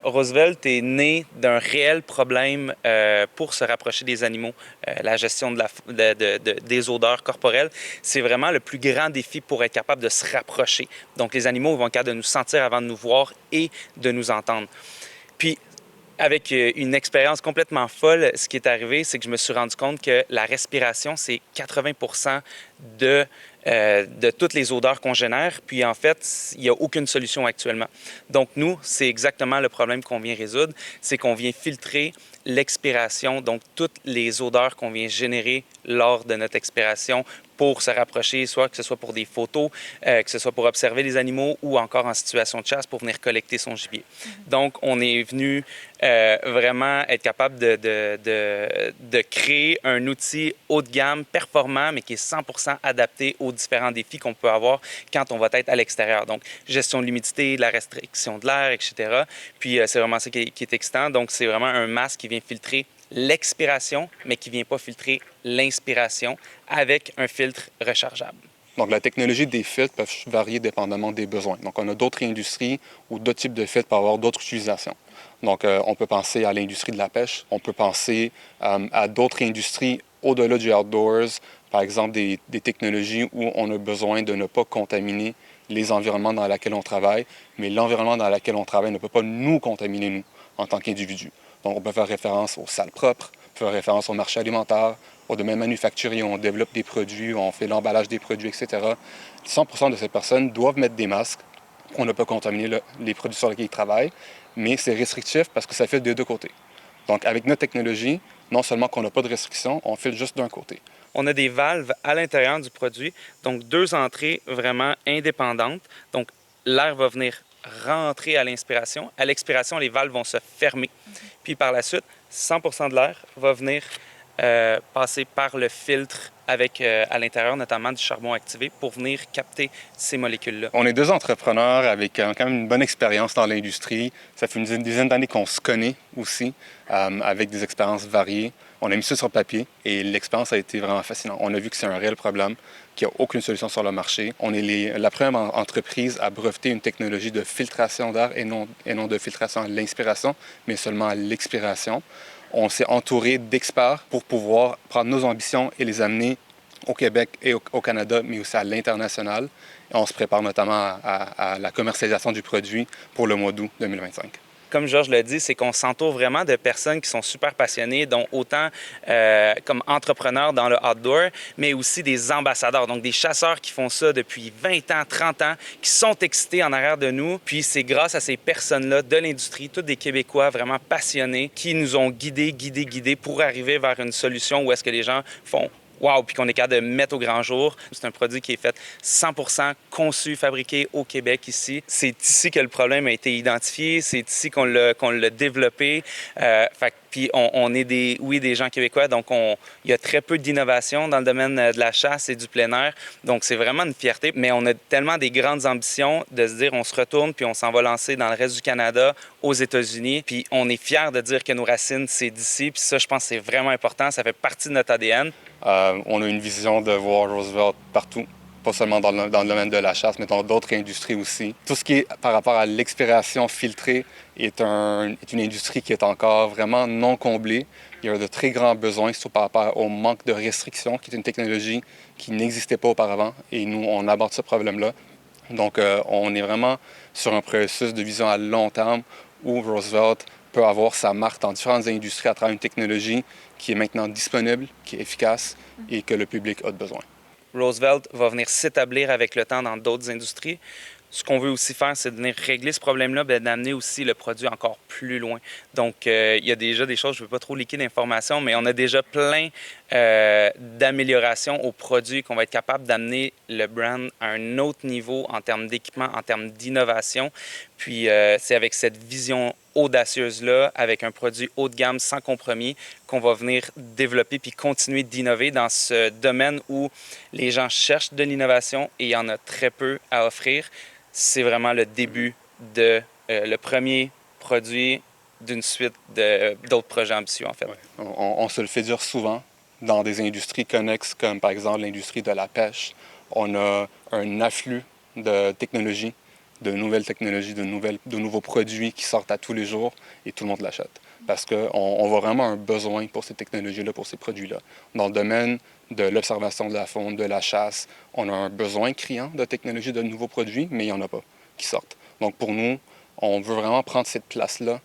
Roosevelt est né d'un réel problème pour se rapprocher des animaux. La gestion des odeurs corporelles, c'est vraiment le plus grand défi pour être capable de se rapprocher. Donc, les animaux vont être capables de nous sentir avant de nous voir et de nous entendre. Puis, avec une expérience complètement folle, ce qui est arrivé, c'est que je me suis rendu compte que la respiration, c'est 80% de toutes les odeurs qu'on génère. Puis en fait, il n'y a aucune solution actuellement. Donc nous, c'est exactement le problème qu'on vient résoudre, c'est qu'on vient filtrer l'expiration, donc toutes les odeurs qu'on vient générer lors de notre expiration pour se rapprocher, soit que ce soit pour des photos, que ce soit pour observer les animaux ou encore en situation de chasse pour venir collecter son gibier. Donc, on est venu vraiment être capable de créer un outil haut de gamme, performant, mais qui est 100% adapté aux différents défis qu'on peut avoir quand on va être à l'extérieur. Donc, gestion de l'humidité, la restriction de l'air, etc. Puis, c'est vraiment ça qui est excitant. Donc, c'est vraiment un masque qui vient filtrer l'expiration, mais qui ne vient pas filtrer l'inspiration avec un filtre rechargeable. Donc, la technologie des filtres peut varier dépendamment des besoins. Donc, on a d'autres industries où d'autres types de filtres peuvent avoir d'autres utilisations. Donc, on peut penser à l'industrie de la pêche, on peut penser à d'autres industries au-delà du outdoors, par exemple des technologies où on a besoin de ne pas contaminer les environnements dans lesquels on travaille, mais l'environnement dans lequel on travaille ne peut pas nous contaminer, nous, en tant qu'individus. Donc, on peut faire référence aux salles propres, on peut faire référence au marché alimentaire, au domaine manufacturier, où on développe des produits, où on fait l'emballage des produits, etc. 100% de ces personnes doivent mettre des masques. On ne peut pas contaminer les produits sur lesquels ils travaillent, mais c'est restrictif parce que ça fait des deux côtés. Donc, avec notre technologie, non seulement qu'on n'a pas de restriction, on file juste d'un côté. On a des valves à l'intérieur du produit, donc deux entrées vraiment indépendantes. Donc, l'air va venir rentrer à l'inspiration. À l'expiration, les valves vont se fermer. Puis par la suite, 100% de l'air va venir passer par le filtre avec à l'intérieur notamment du charbon activé pour venir capter ces molécules-là. On est deux entrepreneurs avec quand même une bonne expérience dans l'industrie. Ça fait une dizaine d'années qu'on se connaît aussi, avec des expériences variées. On a mis ça sur papier et l'expérience a été vraiment fascinante. On a vu que c'est un réel problème, qu'il n'y a aucune solution sur le marché. On est la première entreprise à breveter une technologie de filtration d'air et non de filtration à l'inspiration, mais seulement à l'expiration. On s'est entouré d'experts pour pouvoir prendre nos ambitions et les amener au Québec et au Canada, mais aussi à l'international. Et on se prépare notamment à la commercialisation du produit pour le mois d'août 2025. Comme Georges l'a dit, c'est qu'on s'entoure vraiment de personnes qui sont super passionnées, dont autant comme entrepreneurs dans le outdoor, mais aussi des ambassadeurs, donc des chasseurs qui font ça depuis 20 ans, 30 ans, qui sont excités en arrière de nous. Puis c'est grâce à ces personnes-là de l'industrie, tous des Québécois vraiment passionnés, qui nous ont guidés pour arriver vers une solution où est-ce que les gens font wow, puis qu'on est capable de mettre au grand jour. C'est un produit qui est fait 100% conçu, fabriqué au Québec ici. C'est ici que le problème a été identifié, c'est ici qu'on l'a développé. Puis on est des gens québécois, donc il y a très peu d'innovation dans le domaine de la chasse et du plein air. Donc c'est vraiment une fierté, mais on a tellement des grandes ambitions de se dire on se retourne puis on s'en va lancer dans le reste du Canada, aux États-Unis. Puis on est fiers de dire que nos racines, c'est d'ici. Puis ça, je pense que c'est vraiment important. Ça fait partie de notre ADN. On a une vision de voir Roosevelt partout, pas seulement dans le domaine de la chasse, mais dans d'autres industries aussi. Tout ce qui est par rapport à l'expiration filtrée est une industrie qui est encore vraiment non comblée. Il y a de très grands besoins, surtout par rapport au manque de restrictions, qui est une technologie qui n'existait pas auparavant. Et nous, on aborde ce problème-là. Donc, on est vraiment sur un processus de vision à long terme où Roosevelt peut avoir sa marque dans différentes industries à travers une technologie qui est maintenant disponible, qui est efficace et que le public a besoin. Roosevelt va venir s'établir avec le temps dans d'autres industries. Ce qu'on veut aussi faire, c'est de venir régler ce problème-là, d'amener aussi le produit encore plus loin. Donc, il y a déjà des choses, je ne veux pas trop liquer d'informations, mais on a déjà plein d'améliorations au produit qu'on va être capable d'amener le brand à un autre niveau en termes d'équipement, en termes d'innovation. Puis, c'est avec cette vision audacieuse-là, avec un produit haut de gamme sans compromis, qu'on va venir développer puis continuer d'innover dans ce domaine où les gens cherchent de l'innovation et il y en a très peu à offrir. C'est vraiment le début de le premier produit d'une suite d'autres projets ambitieux, en fait. Ouais. On se le fait dire souvent dans des industries connexes, comme par exemple l'industrie de la pêche. On a un afflux de technologies de nouvelles technologies, de nouveaux produits qui sortent à tous les jours et tout le monde l'achète. Parce qu'on voit vraiment un besoin pour ces technologies-là, pour ces produits-là. Dans le domaine de l'observation de la faune, de la chasse, on a un besoin criant de technologies, de nouveaux produits, mais il n'y en a pas qui sortent. Donc pour nous, on veut vraiment prendre cette place-là